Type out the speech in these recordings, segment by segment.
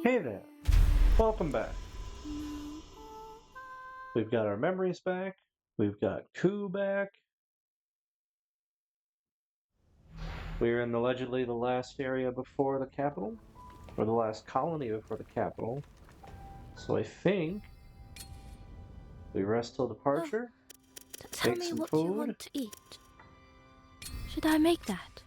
Hey there, welcome back. We've got our memories back, we've got Ku back. We're in allegedly the last area before the capital, or the last colony before the capital. So I think we rest till Oh, departure, tell make me some what you food. want to eat. Should I make that?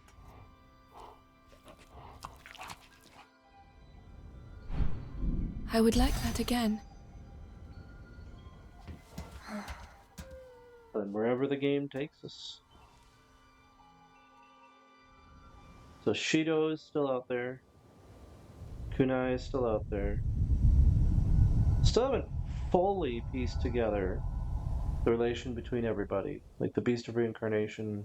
I would like that again. And wherever the game takes us. So Shido is still out there. Kunai is still out there. Still haven't fully pieced together the relation between everybody. Like the Beast of Reincarnation.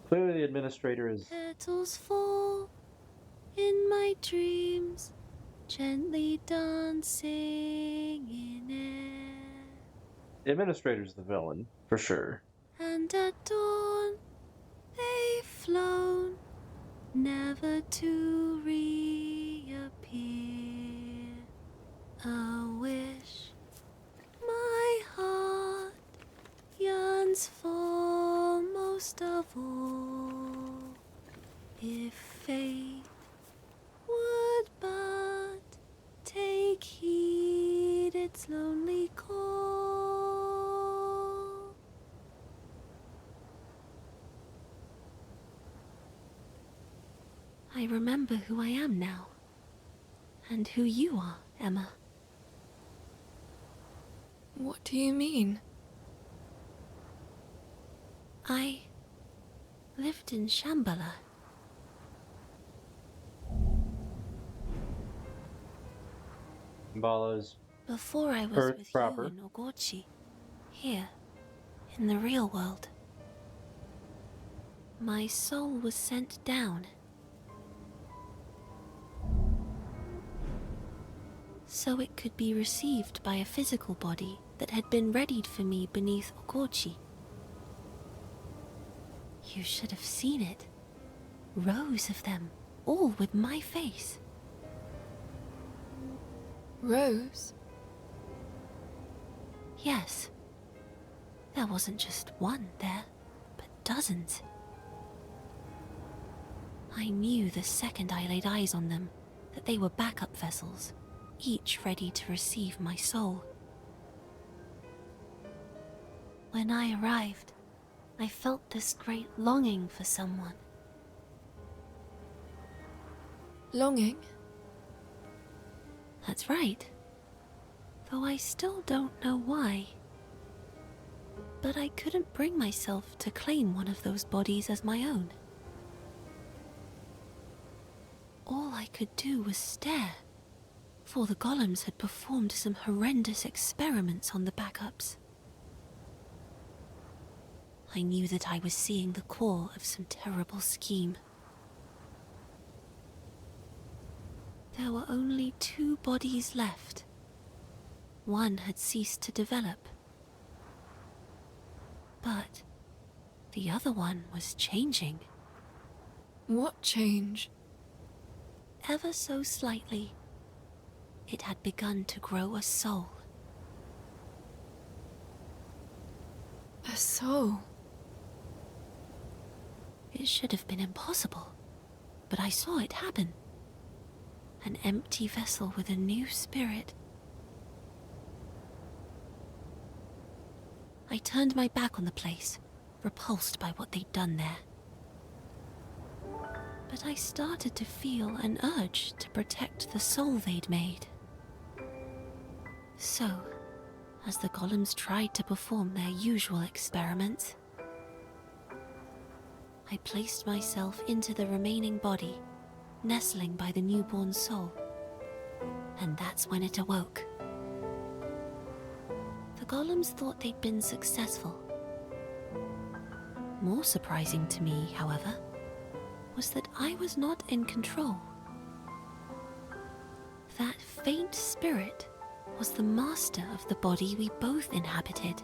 Clearly the administrator is... Petals fall in my dreams, gently dancing in air. The administrator's the villain, for sure. And at dawn, they've flown, never to reappear. A wish my heart yearns for most of all. If fate would but take heed its lonely call. I remember who I am now, and who you are, Emma. What do you mean? I lived in Shambhala. Mbala's Before I was Earth with proper. you in Ogochi, here, in the real world. My soul was sent down, so it could be received by a physical body that had been readied for me beneath Ogochi. You should have seen it. Rows of them, all with my face. Rose? Yes. There wasn't just one there, but dozens. I knew the second I laid eyes on them that they were backup vessels, each ready to receive my soul. When I arrived, I felt this great longing for someone. Longing? That's right. Though I still don't know why. But I couldn't bring myself to claim one of those bodies as my own. All I could do was stare, for the golems had performed some horrendous experiments on the backups. I knew that I was seeing the core of some terrible scheme. There were only 2 bodies left. One had ceased to develop. But the other one was changing. What change? Ever so slightly, it had begun to grow a soul. A soul? It should have been impossible, but I saw it happen. An empty vessel with a new spirit. I turned my back on the place, repulsed by what they'd done there. But I started to feel an urge to protect the soul they'd made. So, as the golems tried to perform their usual experiments, I placed myself into the remaining body, nestling by the newborn soul. And that's when it awoke. The golems thought they'd been successful. More surprising to me, however, was that I was not in control. That faint spirit was the master of the body we both inhabited.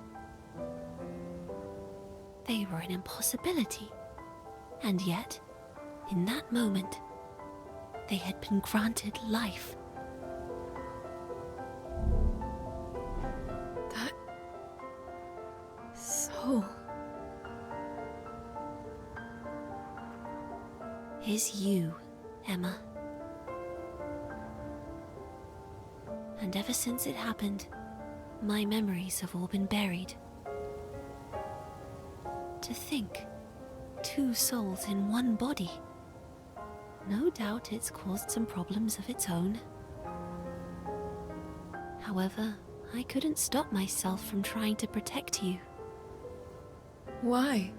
They were an impossibility, and yet, in that moment, they had been granted life is you, Emma. And ever since it happened, my memories have all been buried. To think, 2 souls in one body. No doubt it's caused some problems of its own. However, I couldn't stop myself from trying to protect you. Why?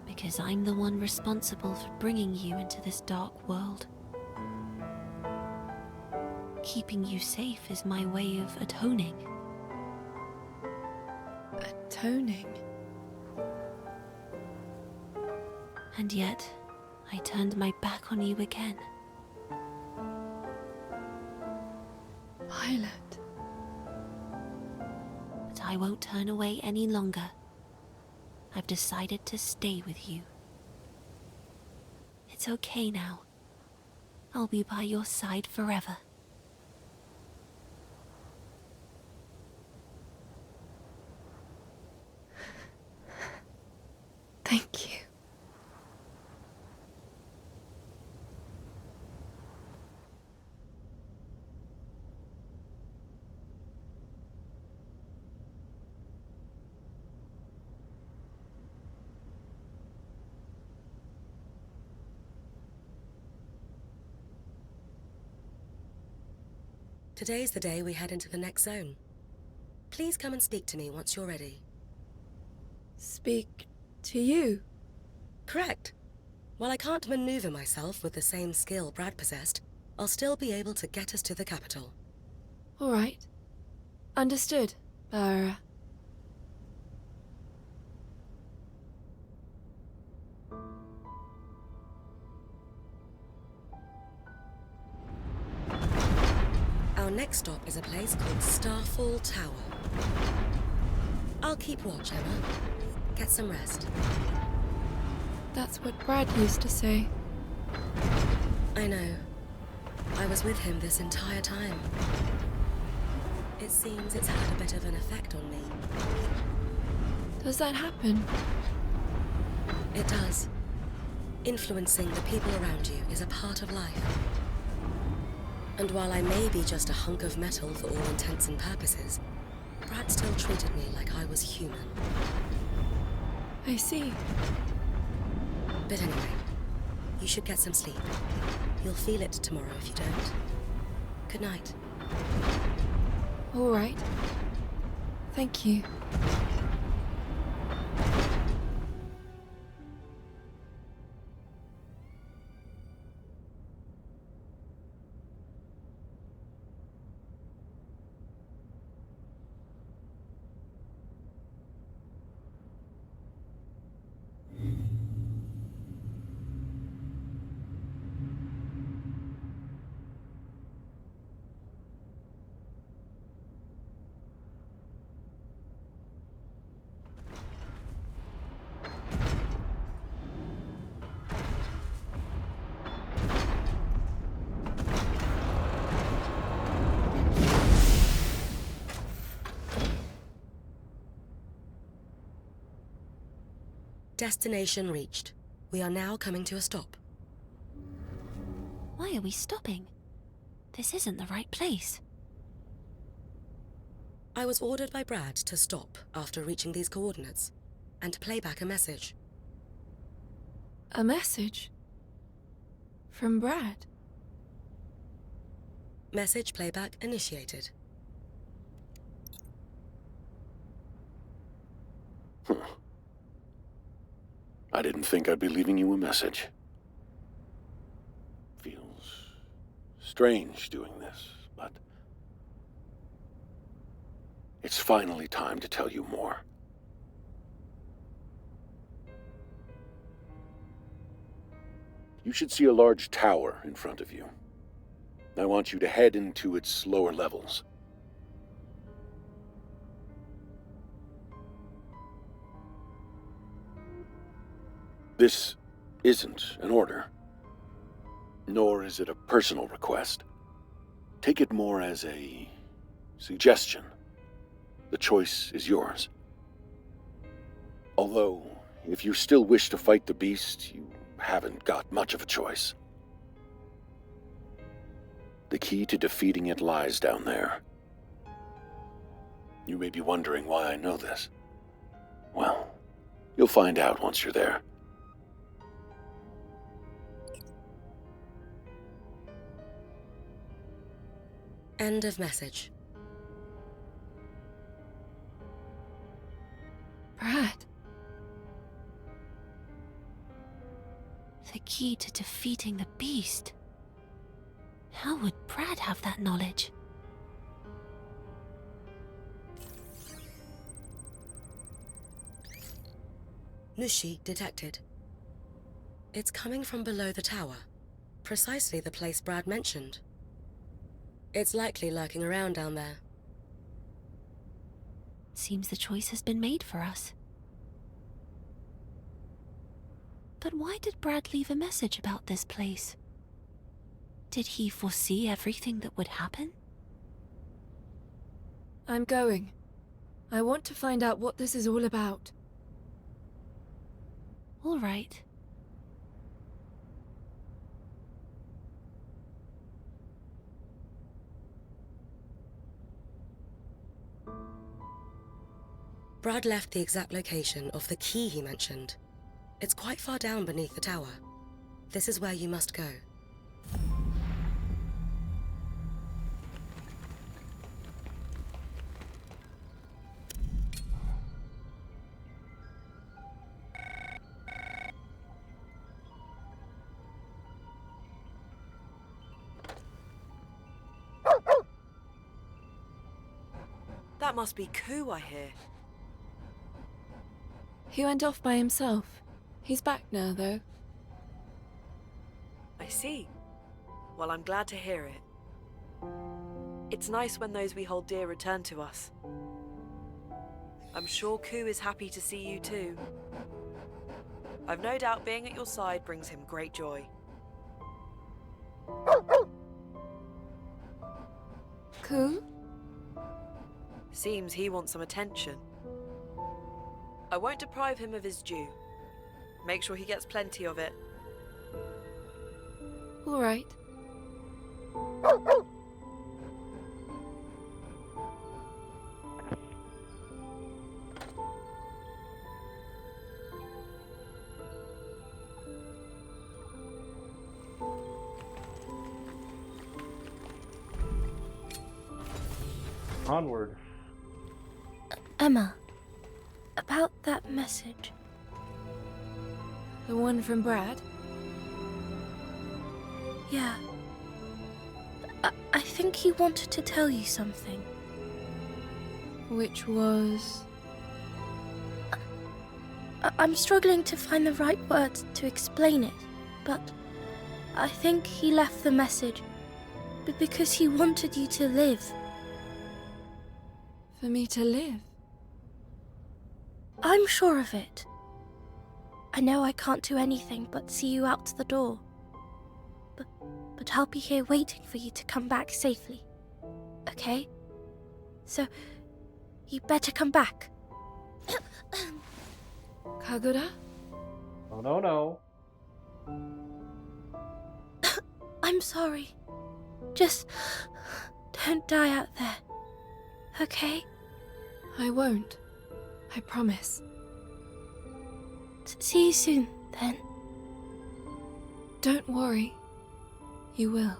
Because I'm the one responsible for bringing you into this dark world. Keeping you safe is my way of atoning. Atoning? And yet, I turned my back on you again. Violet. But I won't turn away any longer. I've decided to stay with you. It's okay now. I'll be by your side forever. Thank you. Today's the day we head into the next zone. Please come and speak to me once you're ready. Speak to you? Correct. While I can't maneuver myself with the same skill Brad possessed, I'll still be able to get us to the capital. All right. Understood, Bara. Our next stop is a place called Starfall Tower. I'll keep watch, Emma. Get some rest. That's what Brad used to say. I know. I was with him this entire time. It seems it's had a bit of an effect on me. Does that happen? It does. Influencing the people around you is a part of life. And while I may be just a hunk of metal for all intents and purposes, Brad still treated me like I was human. I see. But anyway, you should get some sleep. You'll feel it tomorrow if you don't. Good night. All right. Thank you. Destination reached. We are now coming to a stop. Why are we stopping? This isn't the right place. I was ordered by Brad to stop after reaching these coordinates, and to play back a message. A message? From Brad? Message playback initiated. I didn't think I'd be leaving you a message. Feels strange doing this, but it's finally time to tell you more. You should see a large tower in front of you. I want you to head into its lower levels. This isn't an order, nor is it a personal request. Take it more as a suggestion. The choice is yours. Although if you still wish to fight the beast, you haven't got much of a choice. The key to defeating it lies down there. You may be wondering why I know this. Well, you'll find out once you're there. End of message. Brad. The key to defeating the beast. How would Brad have that knowledge? Nushi detected. It's coming from below the tower, precisely the place Brad mentioned. It's likely lurking around down there. Seems the choice has been made for us. But why did Brad leave a message about this place? Did he foresee everything that would happen? I'm going. I want to find out what this is all about. All right. Brad left the exact location of the key he mentioned. It's quite far down beneath the tower. This is where you must go. That must be Ku, I hear. He went off by himself. He's back now, though. I see. Well, I'm glad to hear it. It's nice when those we hold dear return to us. I'm sure Ku is happy to see you too. I've no doubt being at your side brings him great joy. Ku? Seems he wants some attention. I won't deprive him of his due. Make sure he gets plenty of it. All right. Onward. Emma, about that message. The one from Brad? Yeah. I think he wanted to tell you something. Which was... I'm struggling to find the right words to explain it, but I think he left the message because he wanted you to live. For me to live? I'm sure of it. I know I can't do anything but see you out the door. But I'll be here waiting for you to come back safely. Okay? So, you better come back. Kagura? Oh, no. I'm sorry. Just don't die out there. Okay? I won't. I promise. See you soon, then. Don't worry. You will.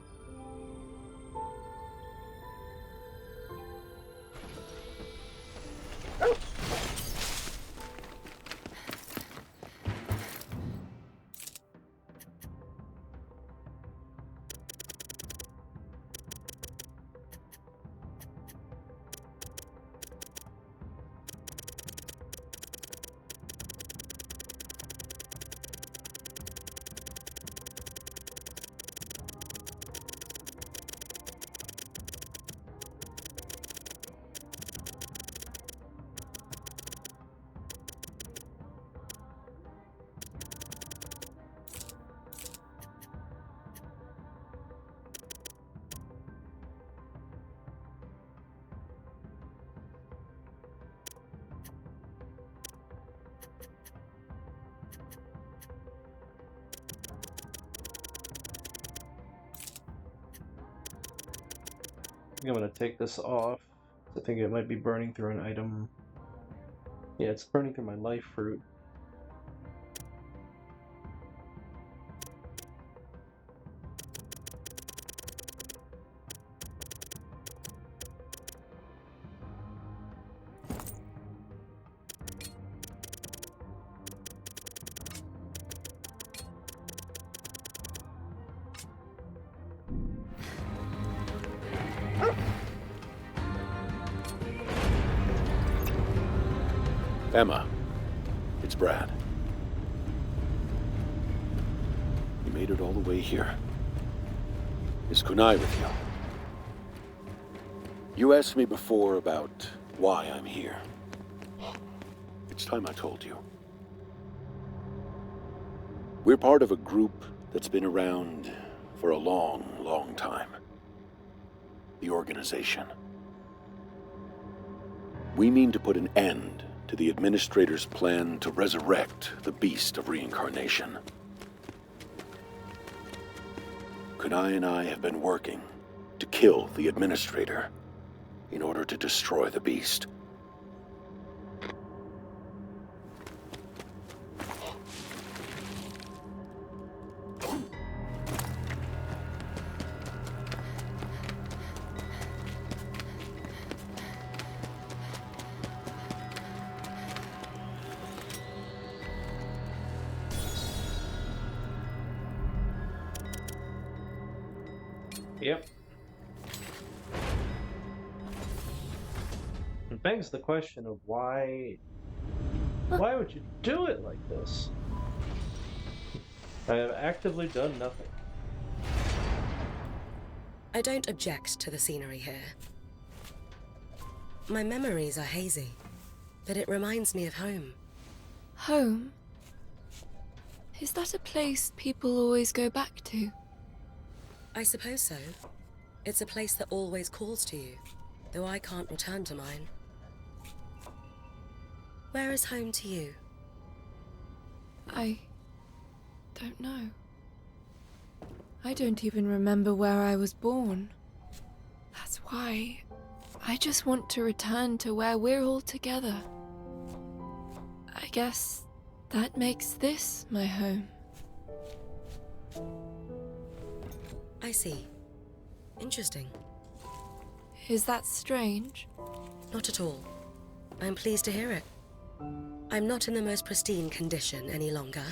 think I'm going to take this off. I think it might be burning through an item. Yeah, it's burning through my life fruit. Emma, it's Brad. You made it all the way here. Is Kunai with you? You asked me before about why I'm here. It's time I told you. We're part of a group that's been around for a long, long time. The organization. We mean to put an end to the Administrator's plan to resurrect the beast of reincarnation. Kunai and I have been working to kill the Administrator in order to destroy the beast. Yep. It begs the question of why would you do it like this? I have actively done nothing. I don't object to the scenery here. My memories are hazy, but it reminds me of home. Home? Is that a place people always go back to? I suppose so. It's a place that always calls to you, though I can't return to mine. Where is home to you? I don't know. I don't even remember where I was born. That's why I just want to return to where we're all together. I guess that makes this my home. I see. Interesting. Is that strange? Not at all. I'm pleased to hear it. I'm not in the most pristine condition any longer,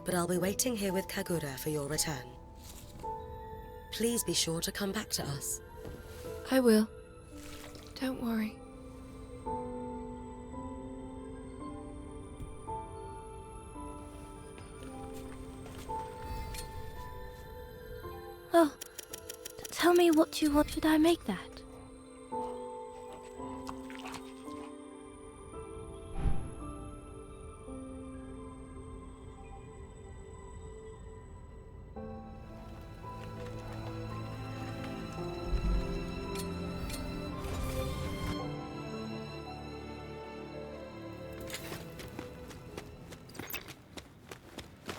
but I'll be waiting here with Kagura for your return. Please be sure to come back to us. I will. Don't worry. Oh, tell me what you want. Should I make that?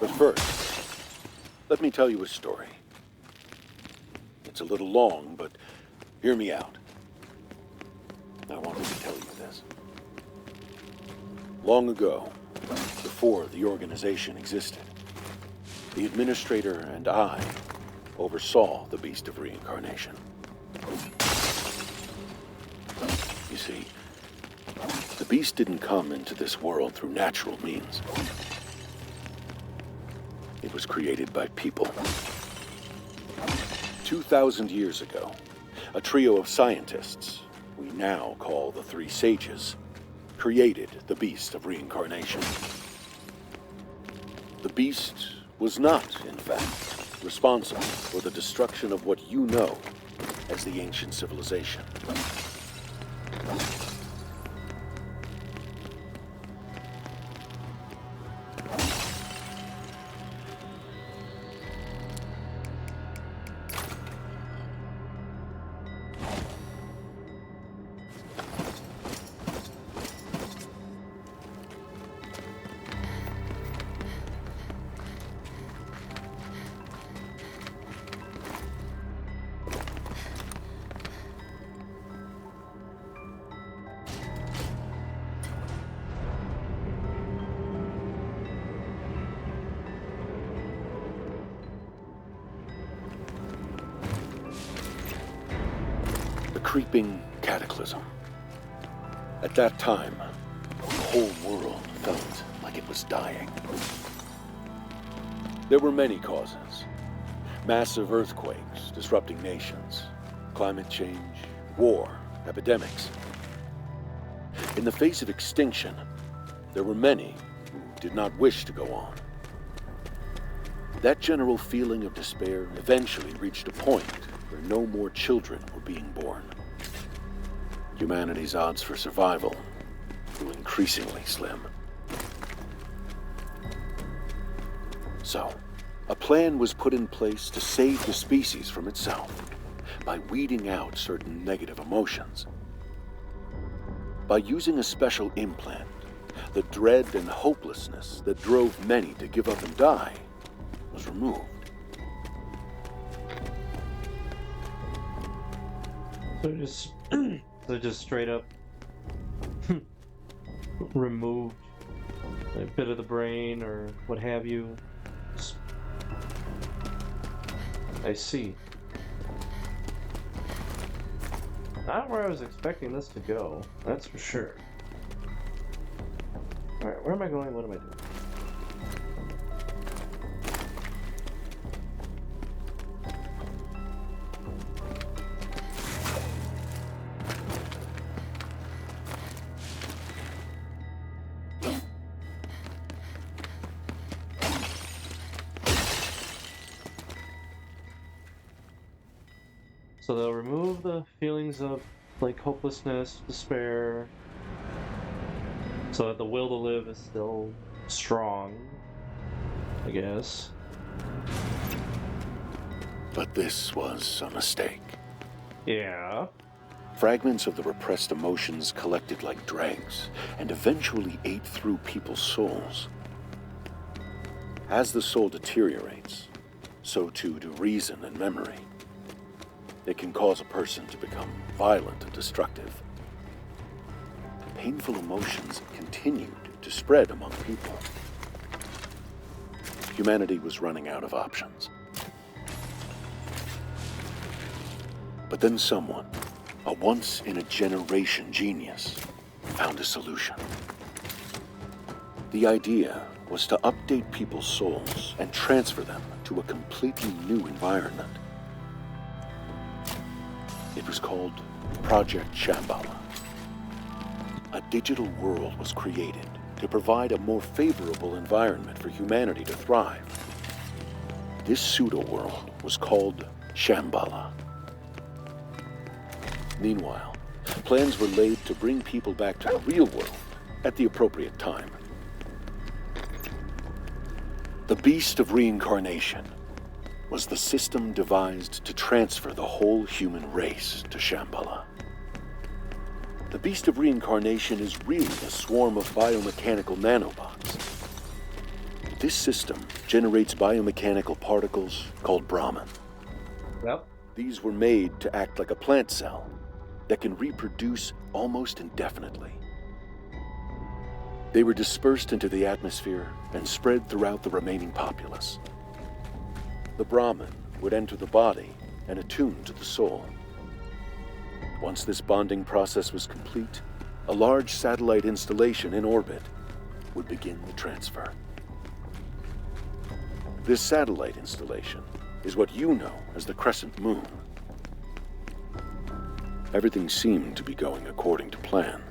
But first, let me tell you a story. It's a little long, but hear me out. I wanted to tell you this. Long ago, before the organization existed, the Administrator and I oversaw the Beast of Reincarnation. You see, the beast didn't come into this world through natural means. It was created by people. 2,000 years ago, a trio of scientists, we now call the Three Sages, created the Beast of Reincarnation. The beast was not, in fact, responsible for the destruction of what you know as the ancient civilization. creeping cataclysm. At that time, the whole world felt like it was dying. There were many causes. Massive earthquakes disrupting nations, climate change, war, epidemics. In the face of extinction, there were many who did not wish to go on. That general feeling of despair eventually reached a point where no more children were being born. Humanity's odds for survival grew increasingly slim. So, a plan was put in place to save the species from itself by weeding out certain negative emotions. By using a special implant, the dread and hopelessness that drove many to give up and die was removed. So just straight up removed a bit of the brain or what have you. I see. Not where I was expecting this to go, that's for sure. Alright, where am I going? What am I doing? So they'll remove the feelings of like hopelessness, despair, so that the will to live is still strong, I guess. But this was a mistake. Yeah. Fragments of the repressed emotions collected like dregs and eventually ate through people's souls. As the soul deteriorates, so too do reason and memory. It can cause a person to become violent and destructive. Painful emotions continued to spread among people. Humanity was running out of options. But then someone, a once-in-a-generation genius, found a solution. The idea was to update people's souls and transfer them to a completely new environment. It was called Project Shambhala. A digital world was created to provide a more favorable environment for humanity to thrive. This pseudo-world was called Shambhala. Meanwhile, plans were laid to bring people back to the real world at the appropriate time. The Beast of Reincarnation was the system devised to transfer the whole human race to Shambhala. The Beast of Reincarnation is really a swarm of biomechanical nanobots. This system generates biomechanical particles called Brahman. Yep. These were made to act like a plant cell that can reproduce almost indefinitely. They were dispersed into the atmosphere and spread throughout the remaining populace. The Brahman would enter the body and attune to the soul. Once this bonding process was complete, a large satellite installation in orbit would begin the transfer. This satellite installation is what you know as the Crescent Moon. Everything seemed to be going according to plan.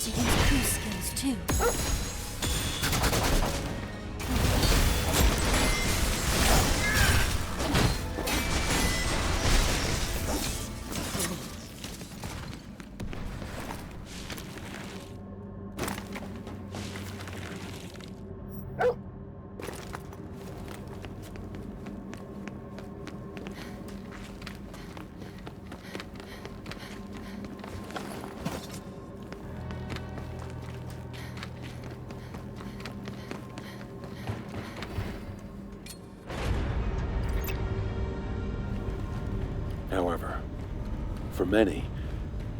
to use Ku's skills too. However, for many,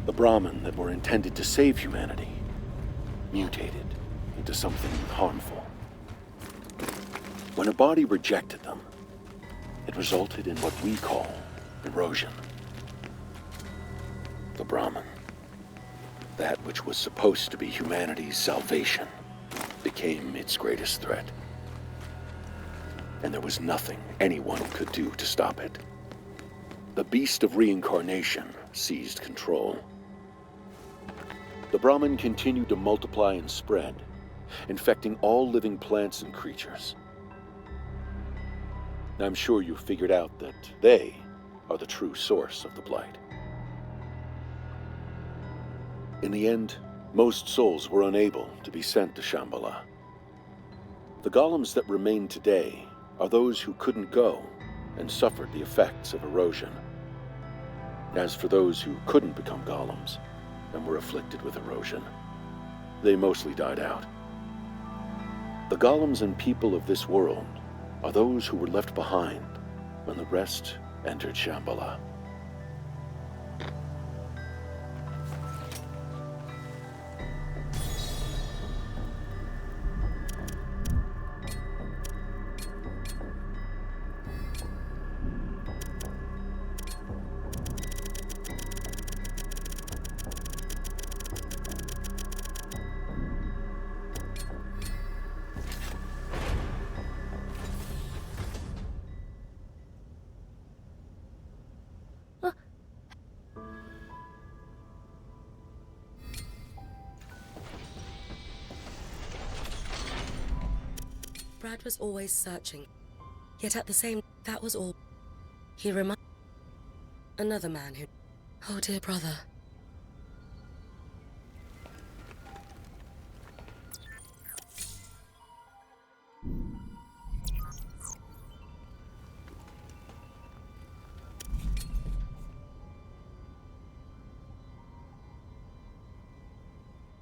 the Brahmin that were intended to save humanity mutated into something harmful. When a body rejected them, it resulted in what we call erosion. The Brahmin, that which was supposed to be humanity's salvation, became its greatest threat. And there was nothing anyone could do to stop it. The beast of reincarnation seized control. The Brahmin continued to multiply and spread, infecting all living plants and creatures. I'm sure you've figured out that they are the true source of the blight. In the end, most souls were unable to be sent to Shambhala. The golems that remain today are those who couldn't go and suffered the effects of erosion. As for those who couldn't become golems and were afflicted with erosion, they mostly died out. The golems and people of this world are those who were left behind when the rest entered Shambhala. Brad was always searching, yet at the same, that was all. He reminded another man who, oh dear brother.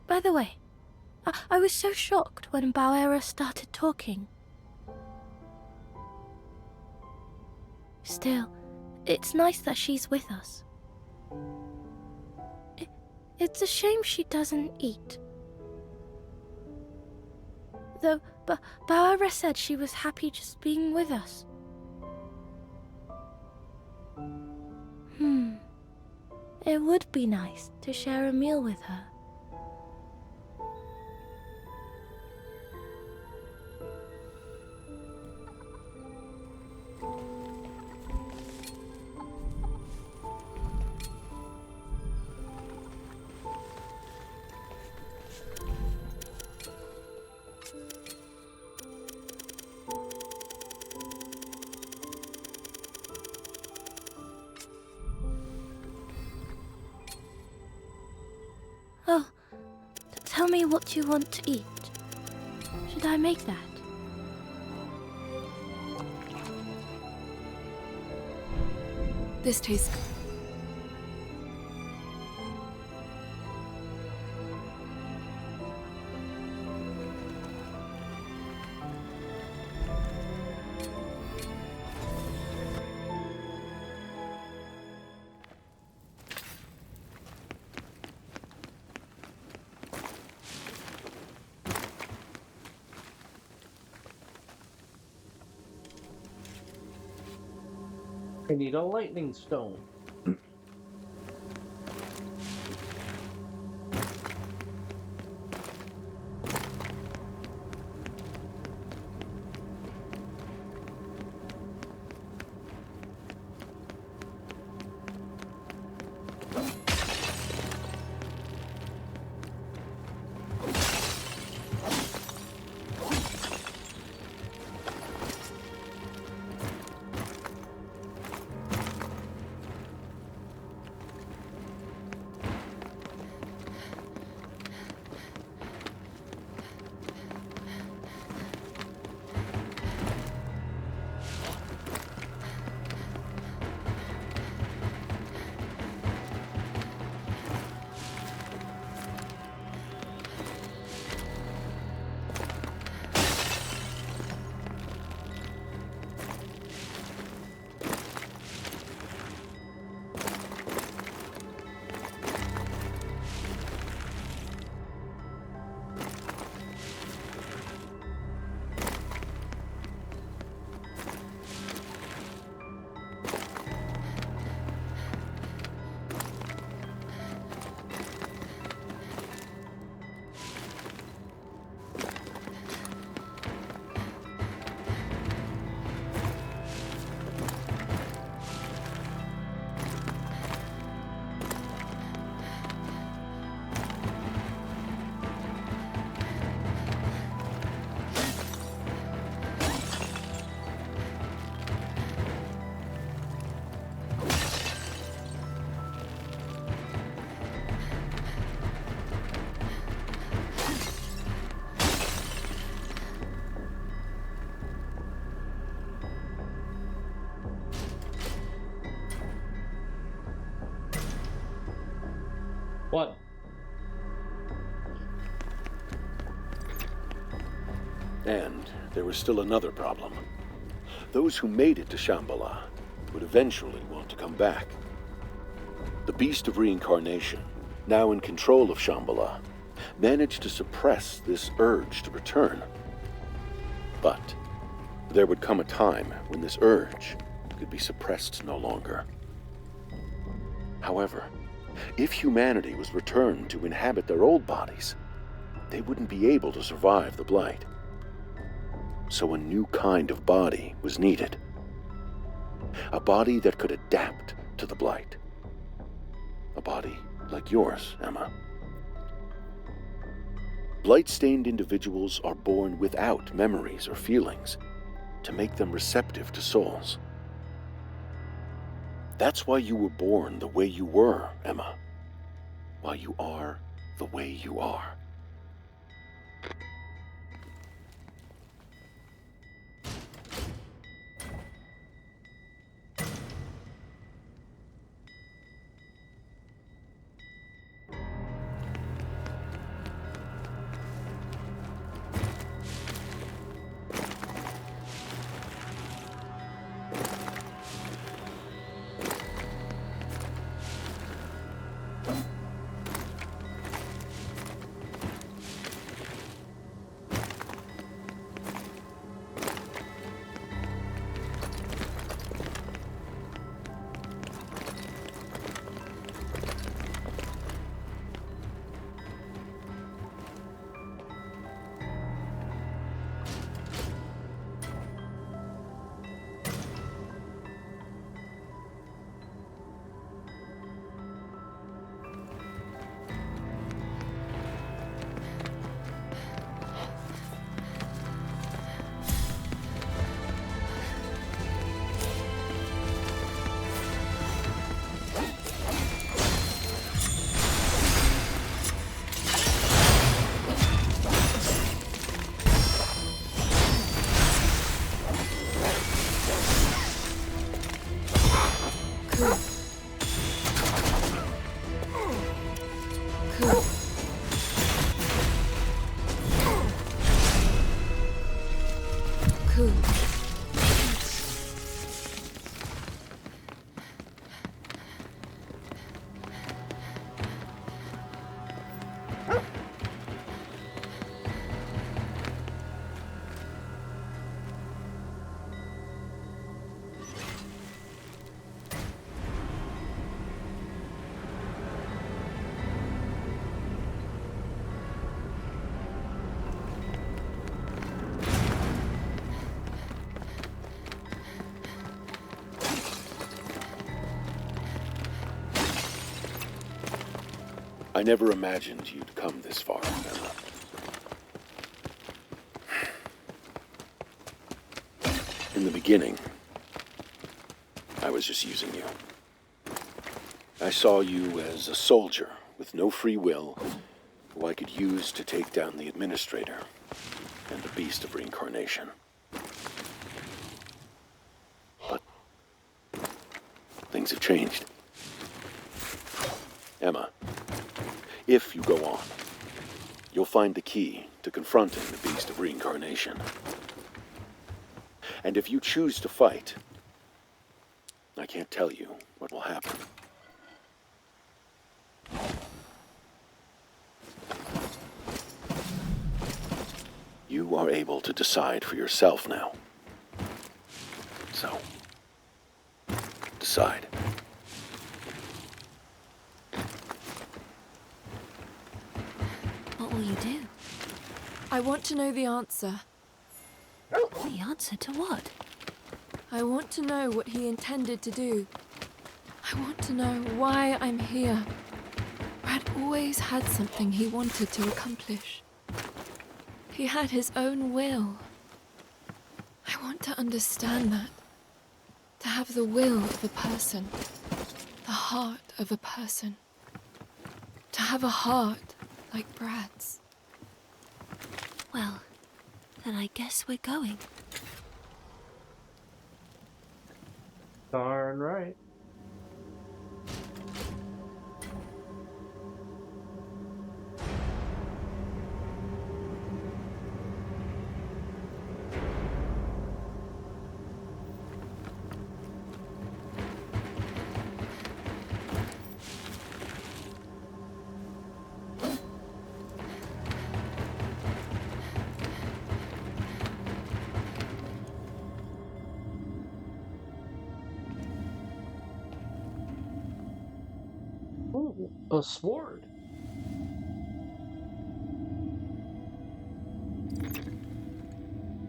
By the way, I was so shocked when Bauera started talking. Still, it's nice that she's with us. It's a shame she doesn't eat. Though, Bauera said she was happy just being with us. It would be nice to share a meal with her. Oh, tell me what you want to eat. Should I make that? This tastes... I need a lightning stone. What? And there was still another problem. Those who made it to Shambhala would eventually want to come back. The beast of reincarnation, now in control of Shambhala, managed to suppress this urge to return. But there would come a time when this urge could be suppressed no longer. However, if humanity was returned to inhabit their old bodies, they wouldn't be able to survive the blight. So a new kind of body was needed. A body that could adapt to the blight. A body like yours, Emma. Blight-stained individuals are born without memories or feelings to make them receptive to souls. That's why you were born the way you were, Emma. Why you are the way you are. I never imagined you'd come this far, Emma. In the beginning, I was just using you. I saw you as a soldier with no free will who I could use to take down the Administrator and the Beast of Reincarnation. But things have changed. Emma, if you go on, you'll find the key to confronting the Beast of Reincarnation. And if you choose to fight, I can't tell you what will happen. You are able to decide for yourself now. So, decide. What will you do? I want to know the answer. The answer to what? I want to know what he intended to do. I want to know why I'm here. Brad always had something he wanted to accomplish. He had his own will. I want to understand that. To have the will of a person. The heart of a person. To have a heart like Brad's. Well, then I guess we're going. Darn right. A sword.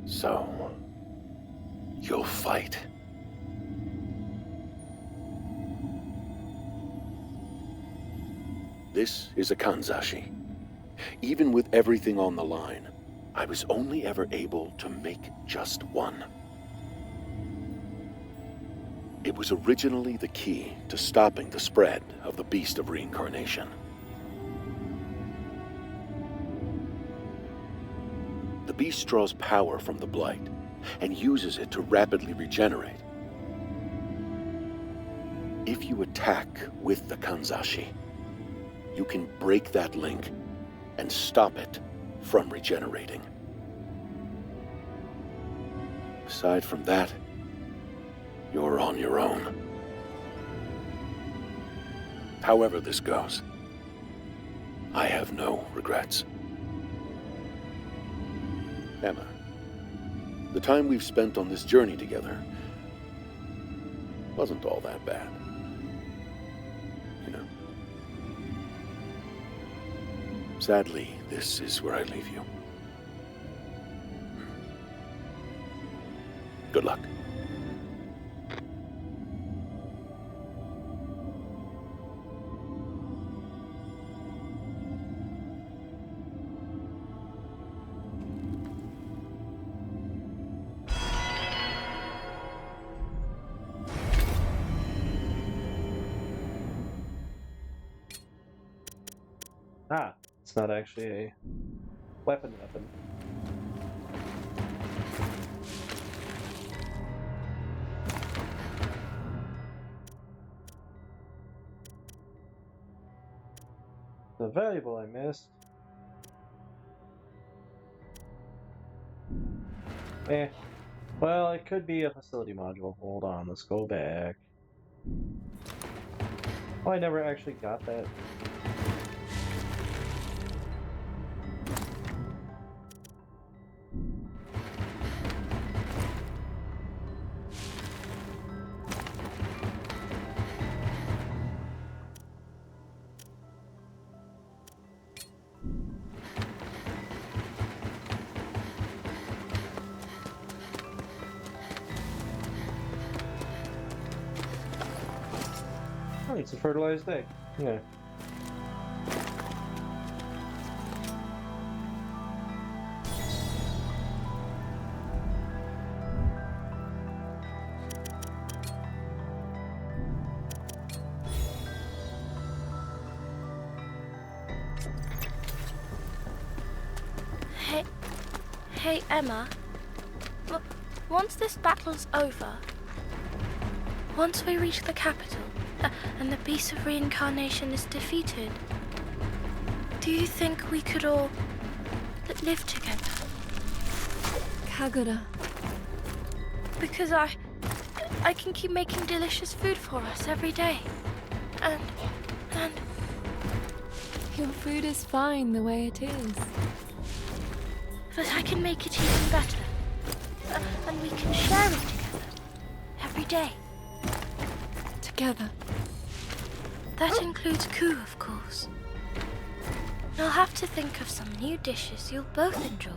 So, you'll fight. This is a kanzashi. Even with everything on the line, I was only ever able to make just one. It was originally the key to stopping the spread of the beast of reincarnation. The beast draws power from the blight and uses it to rapidly regenerate. If you attack with the kanzashi, you can break that link and stop it from regenerating. Aside from that, you're on your own. However this goes, I have no regrets. Emma, the time we've spent on this journey together wasn't all that bad. You know. Sadly, this is where I leave you. Good luck. Ah, it's not actually a weapon. The valuable I missed. Well, it could be a facility module. Hold on, let's go back. Oh, I never actually got that. Oh, it's a fertilized egg. Yeah. Hey, Emma. Once this battle's over, once we reach the capital, and the beast of reincarnation is defeated, do you think we could all live together? Kagura. Because I can keep making delicious food for us every day. And Your food is fine the way it is. but I can make it even better. And we can share it together every day. Together. That includes Ku, of course. I'll have to think of some new dishes you'll both enjoy.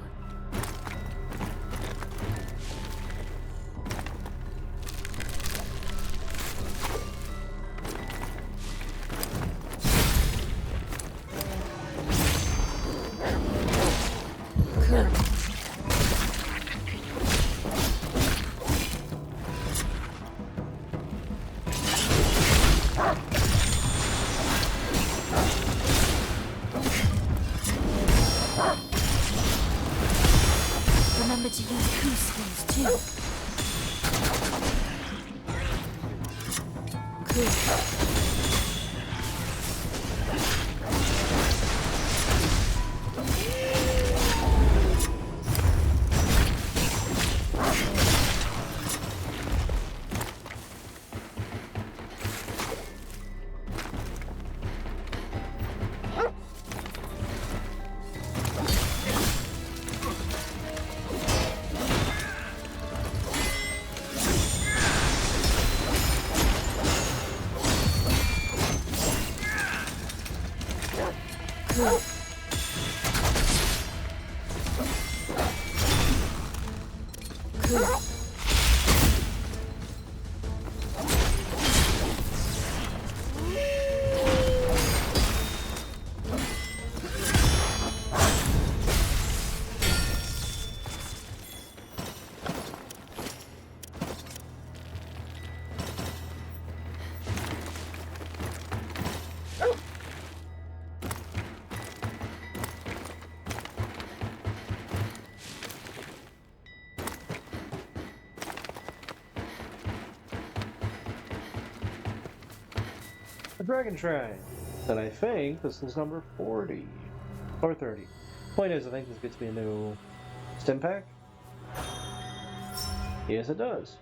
A dragon shrine. And I think this is number 40 or 30. Point is, I think this gets me a new stim pack. Yes, it does.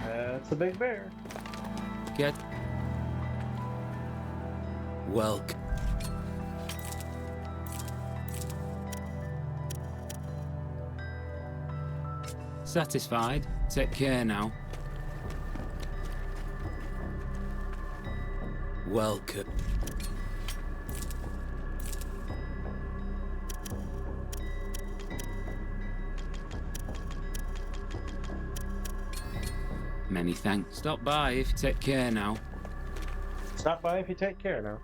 That's a big bear. Get welcome. Satisfied? Take care now. Welcome. Many thanks. Stop by if you take care now. Stop by if you take care now.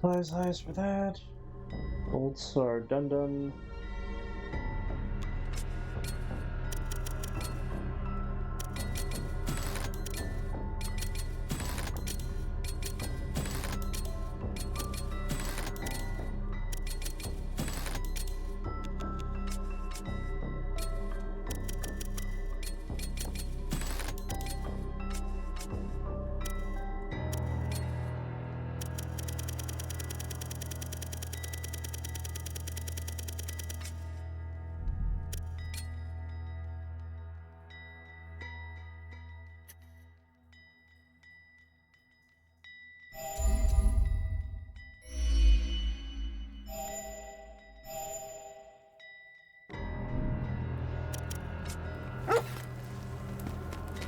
Flies highs for that. Bolts are done.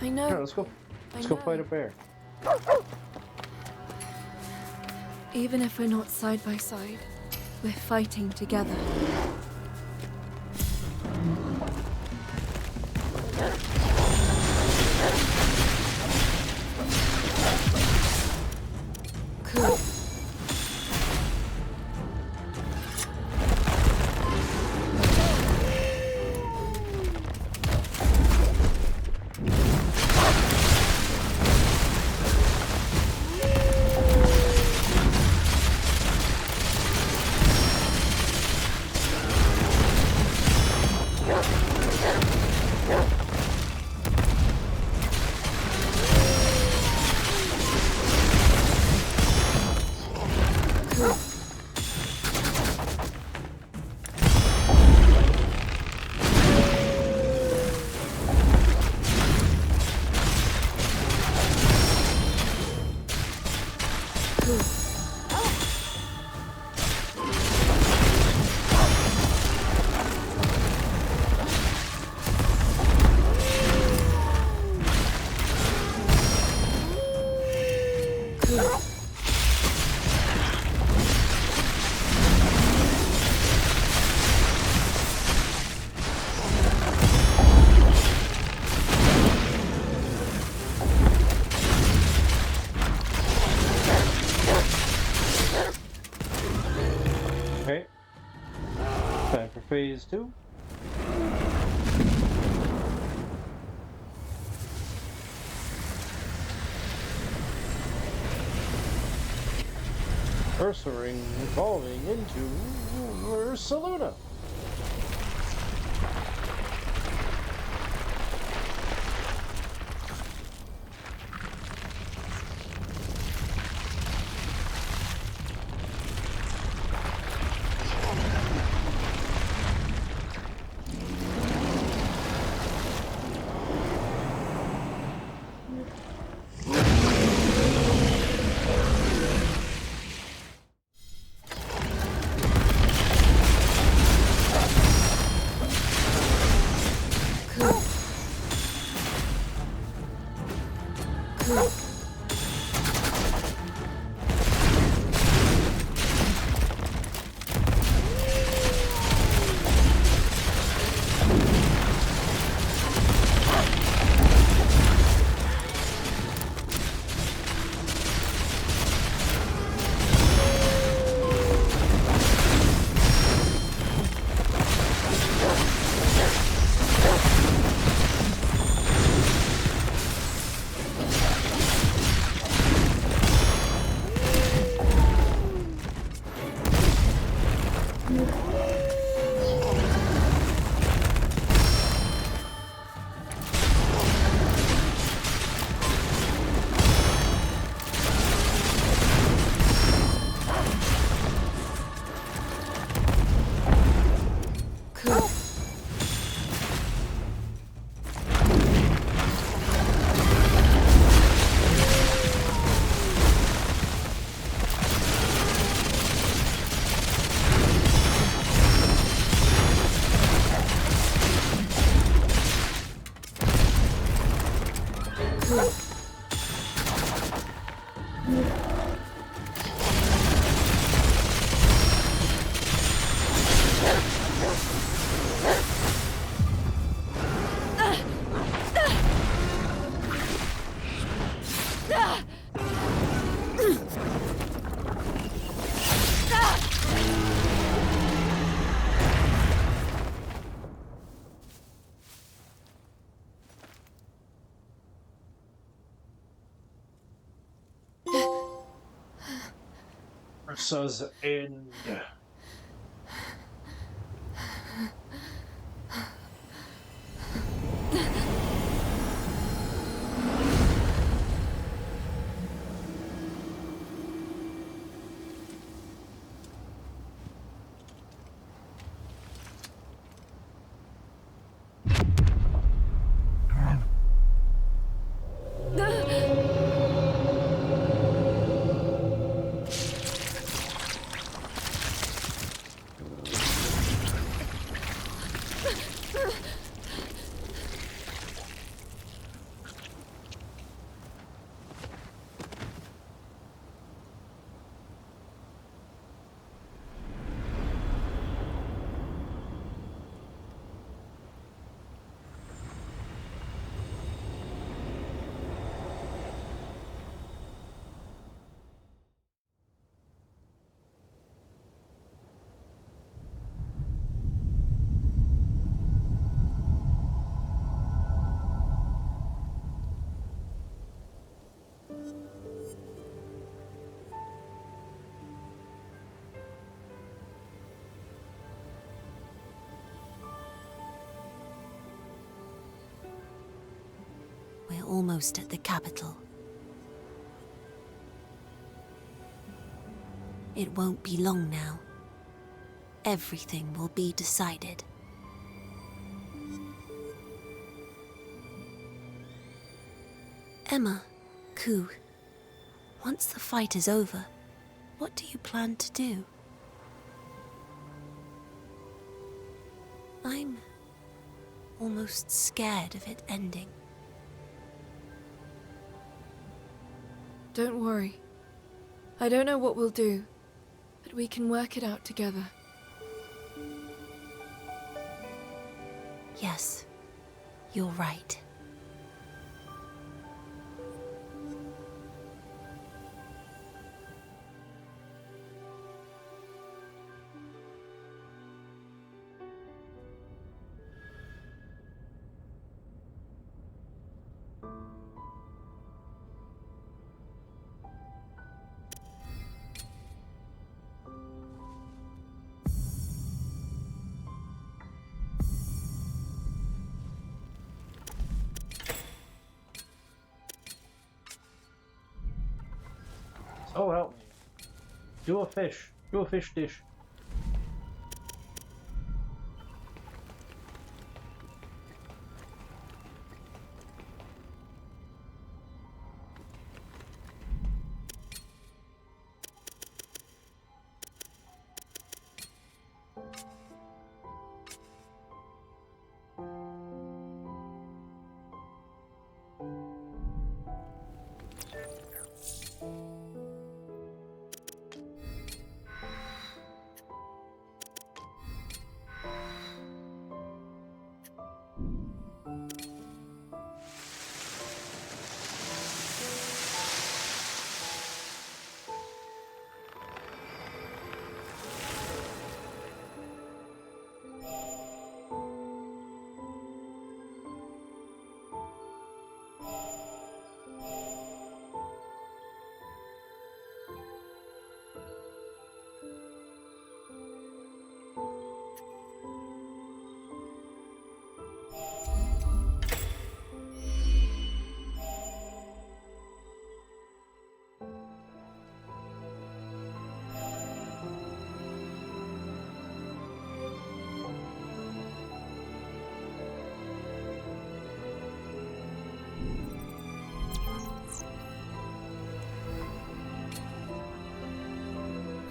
I know. Here, let's go. Let's go fight a bear. Even if we're not side by side, we're fighting together. Cool. phase 2. Ursa ring evolving into Ursa Luna. Ursa's end. We're almost at the capital. It won't be long now. Everything will be decided. Emma, Ku, once the fight is over, what do you plan to do? I'm almost scared of it ending. Don't worry. I don't know what we'll do, but we can work it out together. Yes, you're right. Oh, help me. Do a fish. Do a fish dish.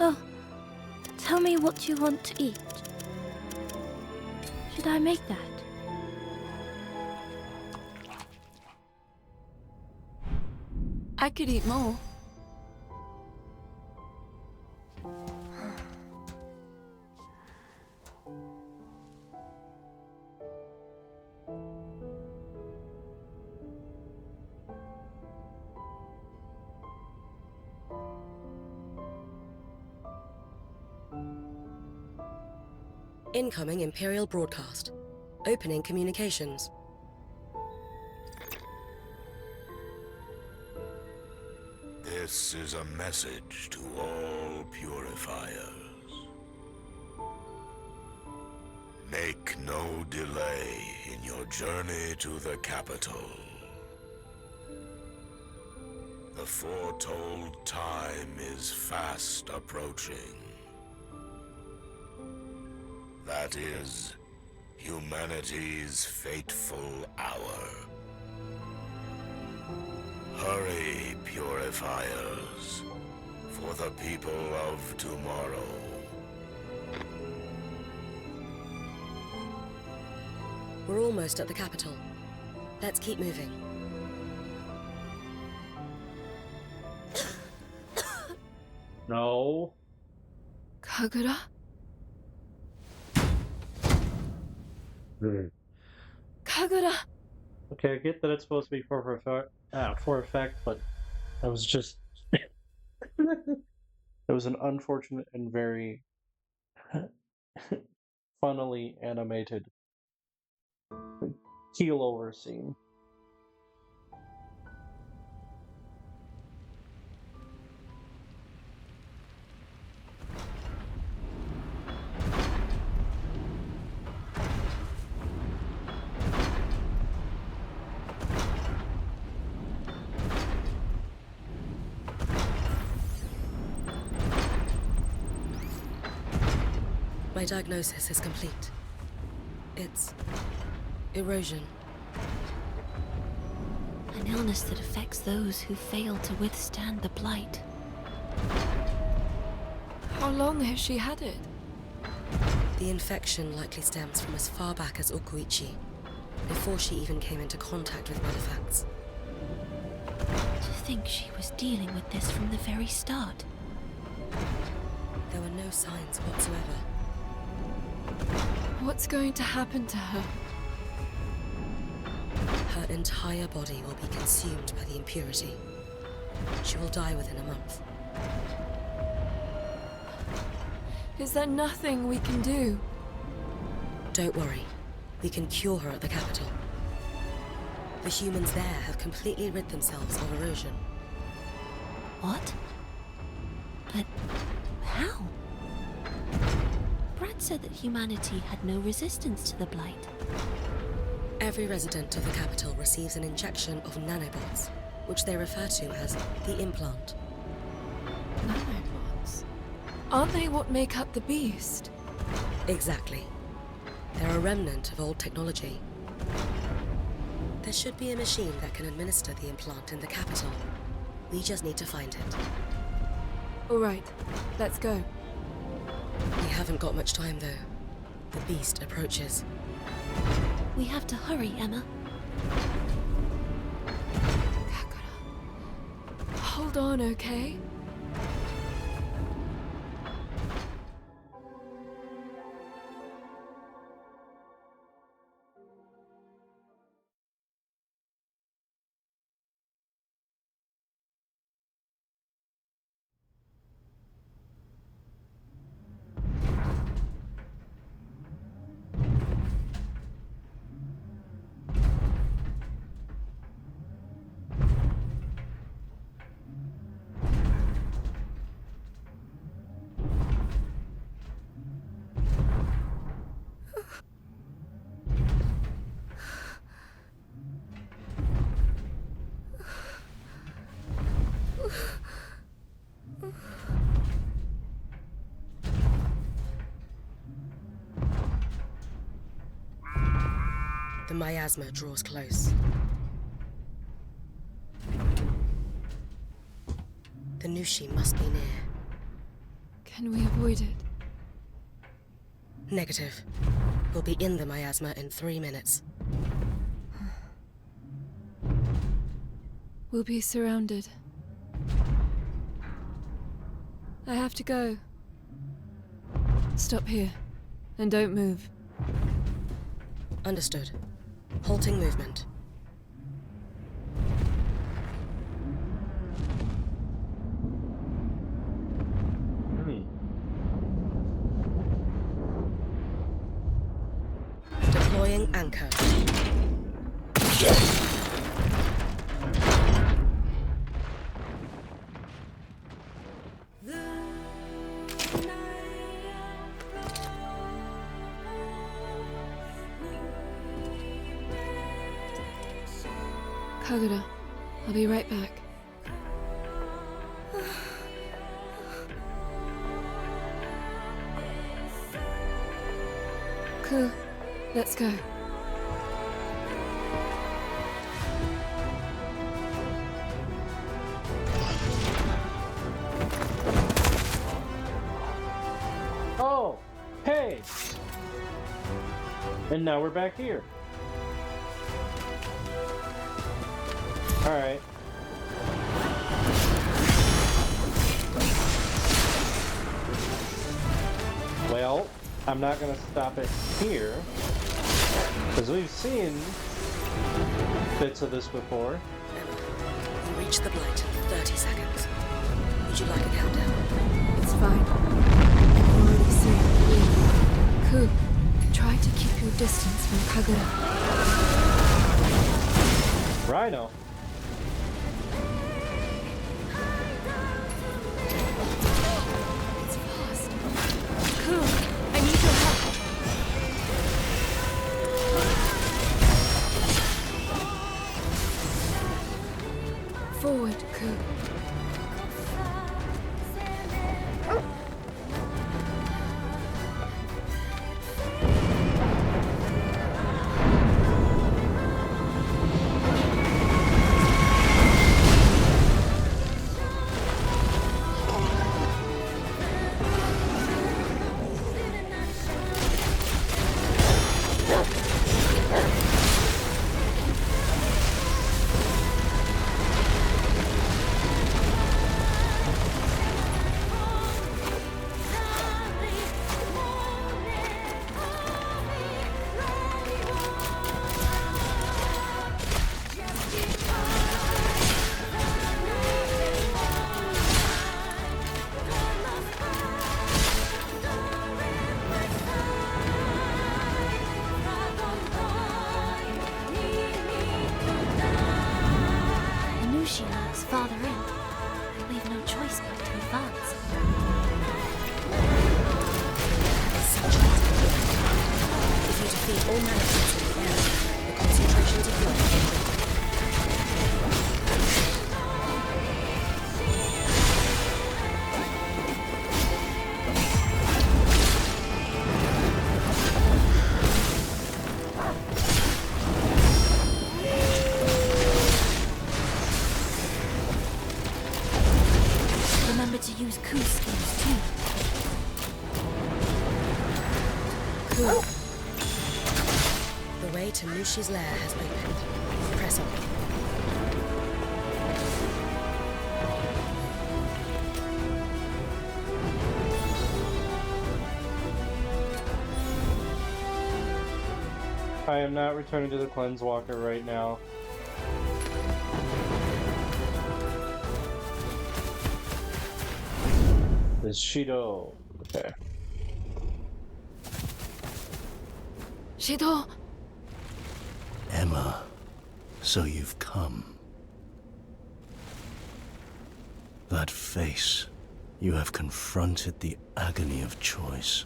Oh, tell me what you want to eat. Should I make that? I could eat more. Incoming Imperial broadcast. Opening communications. This is a message to all purifiers. Make no delay in your journey to the capital. The foretold time is fast approaching. That is humanity's fateful hour. Hurry, purifiers, for the people of tomorrow. We're almost at the capital. Let's keep moving. No. Kagura? Kagura! Okay, I get that it's supposed to be for effect, but that was just it was an unfortunate and very funnily animated keel over scene. My diagnosis is complete. It's erosion. An illness that affects those who fail to withstand the blight. How long has she had it? The infection likely stems from as far back as Okuichi, before she even came into contact with artifacts. To think she was dealing with this from the very start. There were no signs whatsoever. What's going to happen to her? Her entire body will be consumed by the impurity. She will die within a month. Is there nothing we can do? Don't worry. We can cure her at the capital. The humans there have completely rid themselves of erosion. What? But how? Brad said that humanity had no resistance to the blight. Every resident of the capital receives an injection of nanobots, which they refer to as the implant. Nanobots? Aren't they what make up the beast? Exactly. They're a remnant of old technology. There should be a machine that can administer the implant in the capital. We just need to find it. All right, let's go. We haven't got much time, though. The beast approaches. We have to hurry, Emma. Kakura. Hold on, okay? The miasma draws close. The Nushi must be near. Can we avoid it? Negative. We'll be in the miasma in 3 minutes. We'll be surrounded. I have to go. Stop here, and don't move. Understood. Halting movement. Deploying anchor. Kagura, I'll be right back. Cool. Let's go. Oh, hey! And now we're back here. Alright. Well, I'm not gonna stop it here, because we've seen bits of this before. Emma, you reach the blight in 30 seconds. Would you like a countdown? It's fine. I'm already safe. Cool. Try to keep your distance from Kagura. Rhino. It's fast. Cool. I need your help. Forward, Cool. farther in. I leave no choice but to advance. If you defeat all mannequins in the area, the concentrations of blood will increase. to use Ku's skills too. Cool. The way to Nushi's lair has opened. Press on. I am not returning to the Cleanse Walker right now. There's Shido. Okay. Shido! Emma, so you've come. That face, you have confronted the agony of choice.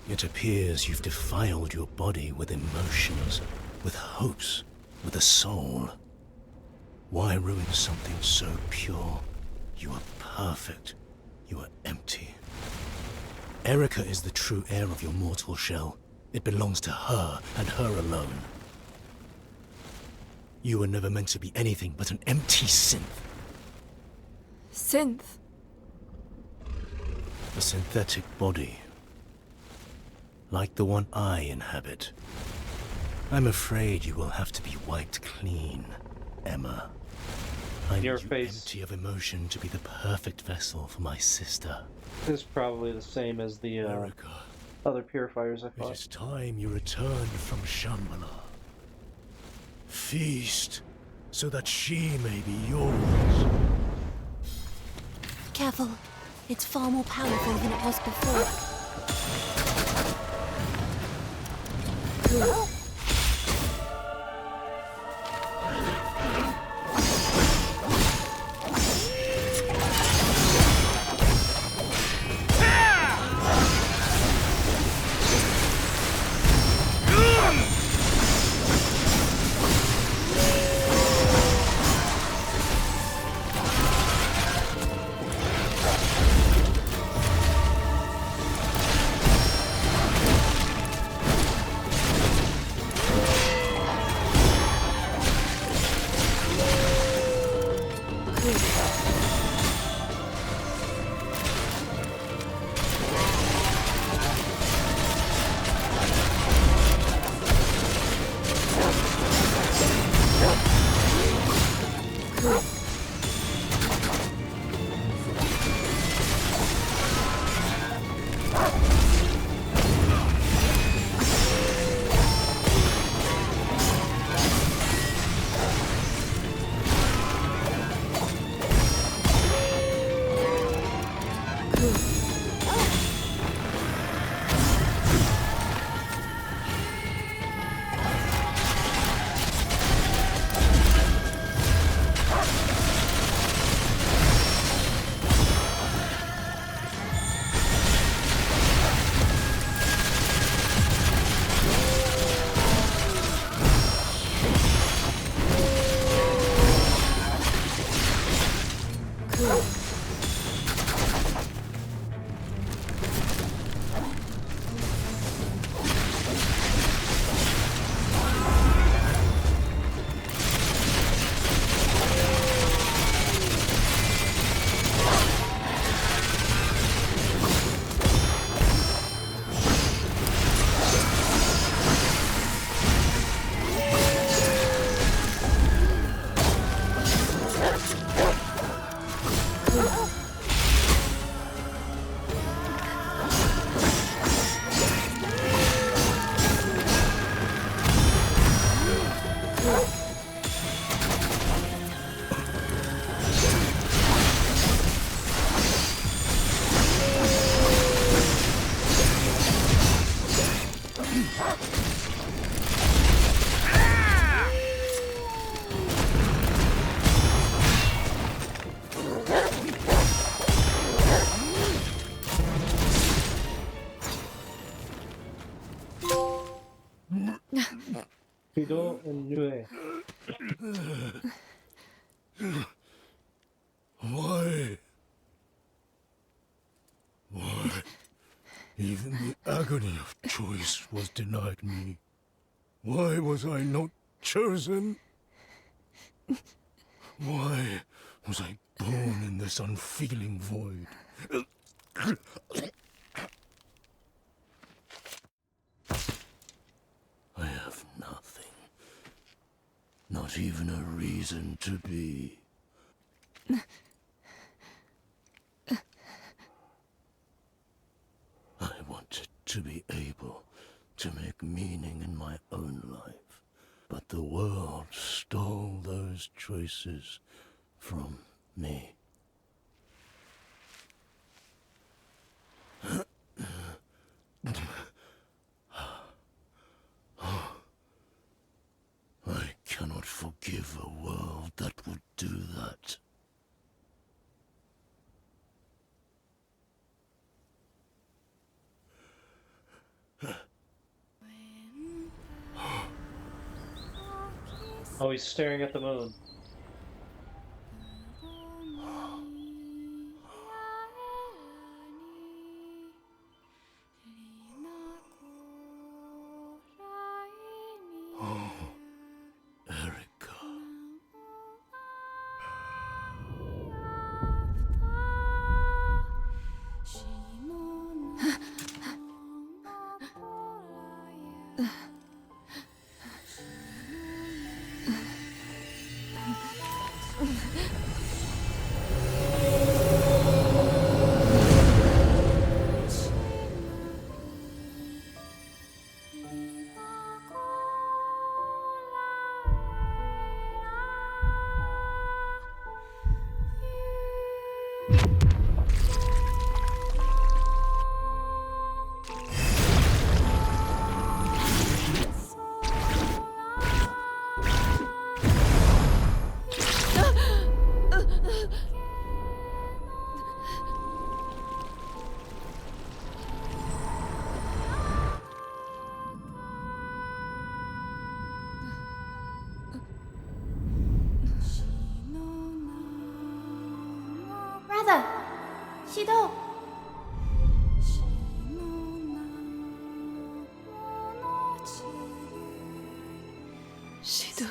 It appears you've defiled your body with emotions, with hopes, with a soul. Why ruin something so pure? You are perfect. You are empty. Erica is the true heir of your mortal shell. It belongs to her, and her alone. You were never meant to be anything but an empty synth. Synth? A synthetic body. Like the one I inhabit. I'm afraid you will have to be wiped clean, Emma. I need Your you face empty of emotion to be the perfect vessel for my sister. is probably the same as the Erica, other purifiers I it fought. is time you returned from Shambhala. Feast, so that she may be yours. Careful. It's far more powerful than it was before. Shido and Nue. Why? Why? Even the agony of choice was denied me. Why was I not chosen? Why Was I born in this unfeeling void? I have nothing. Not even a reason to be. I wanted to be able to make meaning in my own life, but the world stole those choices from me. I cannot forgive a world that would do that. Oh, he's staring at the moon. Oh, Erica. Brother! Shido! Shido.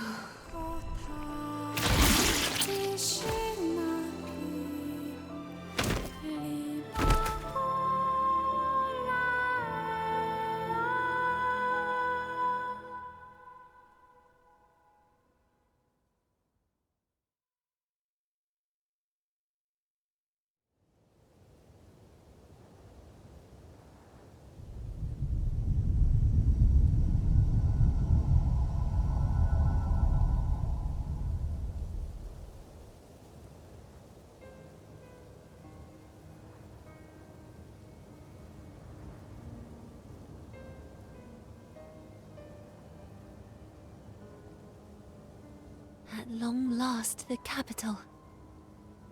At long last, the capital.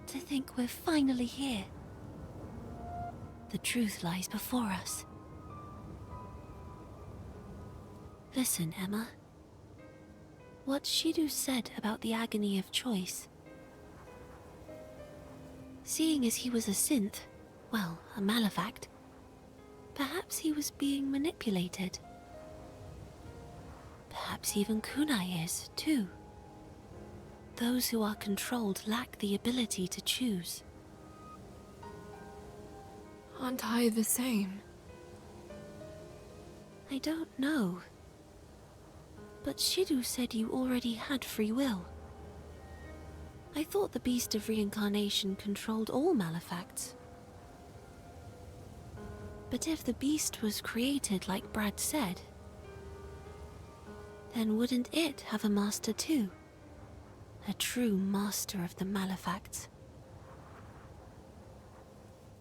To think we're finally here. The truth lies before us. Listen, Emma. What Shidu said about the agony of choice. Seeing as he was a synth, well, a malefact, perhaps he was being manipulated. Perhaps even Kunai is, too. Those who are controlled lack the ability to choose. Aren't I the same? I don't know. But Shidu said you already had free will. I thought the beast of reincarnation controlled all malefacts. But if the beast was created like Brad said, then wouldn't it have a master too? A true master of the malefacts.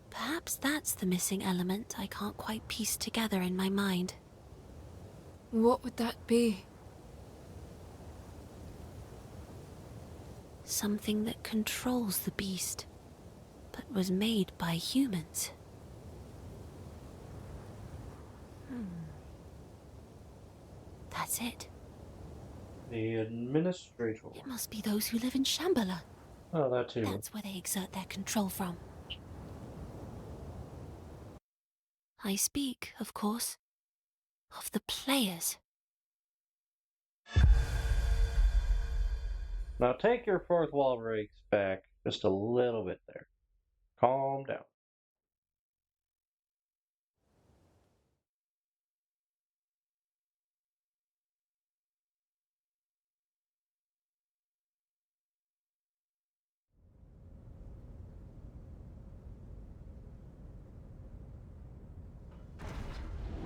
Perhaps that's the missing element I can't quite piece together in my mind. What would that be? Something that controls the beast, but was made by humans. That's it. The administrator. It must be those who live in Shambhala. Oh, that too. That's where they exert their control from. I speak, of course, of the players. Now take your fourth wall breaks back. Just a little bit there. Calm down.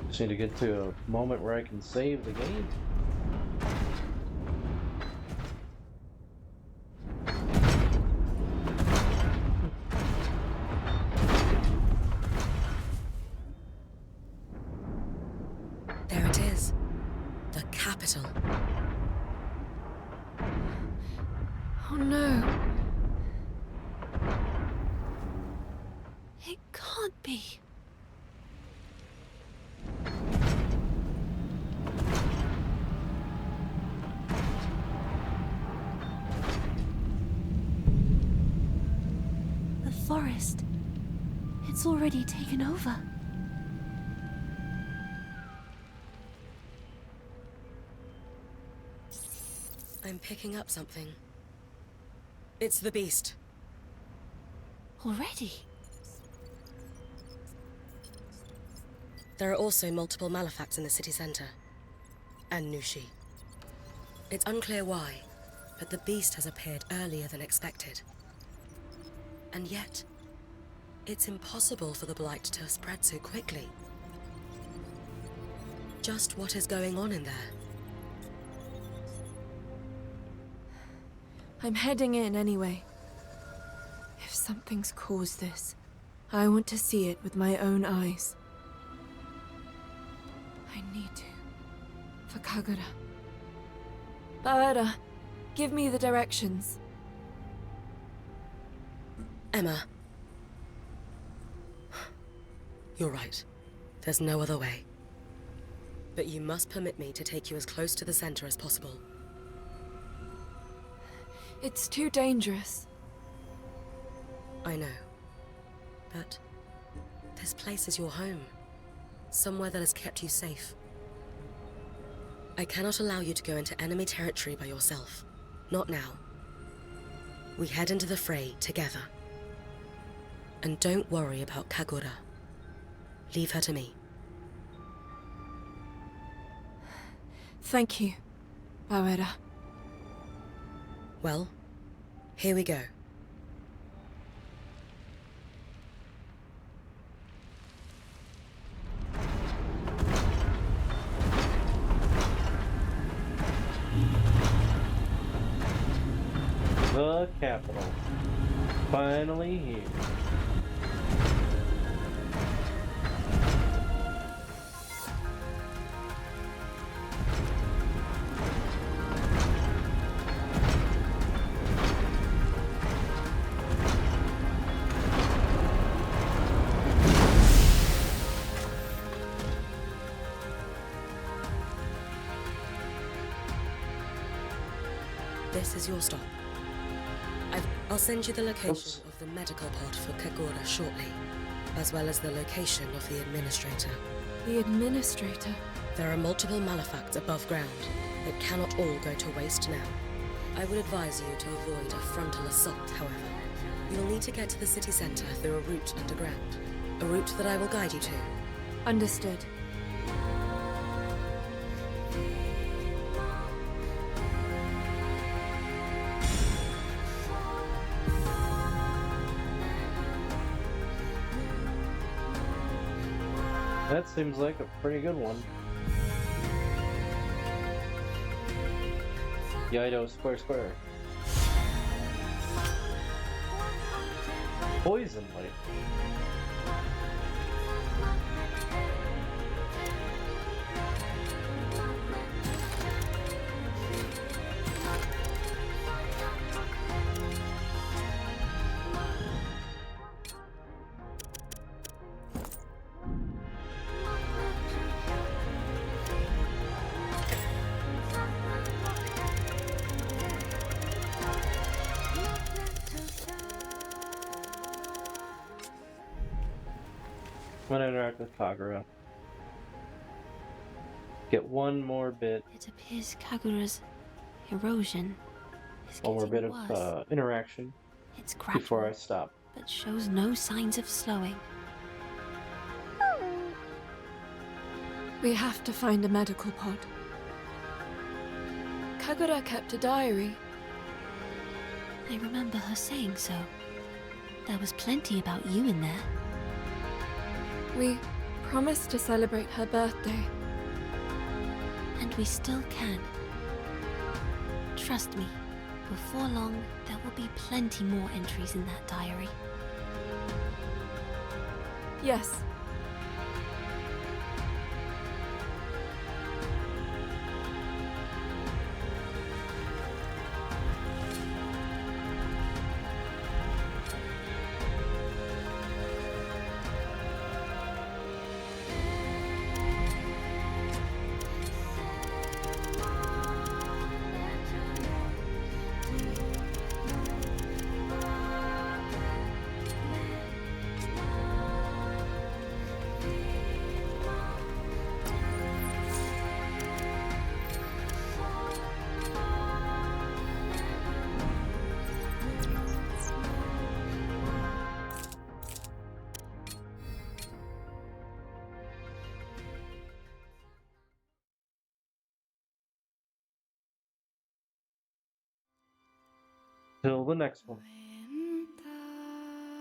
Just need to get to a moment where I can save the game. There it is. The capital. Oh no. It can't be. The forest. It's already taken over. I'm picking up something. It's the beast. Already? There are also multiple malefacts in the city center. And Nushi. It's unclear why, but the beast has appeared earlier than expected. And yet, it's impossible for the blight to have spread so quickly. Just what is going on in there? I'm heading in anyway. If something's caused this, I want to see it with my own eyes. I need to. For Kagura. Bawera, give me the directions. Emma. You're right. There's no other way. But you must permit me to take you as close to the center as possible. It's too dangerous. I know. But this place is your home. Somewhere that has kept you safe. I cannot allow you to go into enemy territory by yourself. Not now. We head into the fray together. And don't worry about Kagura. Leave her to me. Thank you, Bawera. Well, here we go. The capital. Finally here. This is your stop. I'll send you the location Oops. of the medical pod for Kagura shortly, as well as the location of the administrator. The administrator? There are multiple malefacts above ground that cannot all go to waste now. I would advise you to avoid a frontal assault, however. You'll need to get to the city center through a route underground. A route that I will guide you to. Understood. That seems like a pretty good one. Yaido square square. Poison light. I'm gonna interact with Kagura. Get one more bit. It appears Kagura's erosion is One more getting bit worse. of interaction. It's before I gradual, stop. but shows no signs of slowing. We have to find a medical pod. Kagura kept a diary. I remember her saying so. There was plenty about you in there. We promised to celebrate her birthday. And we still can. Trust me, before long, there will be plenty more entries in that diary. Yes. Till the next one.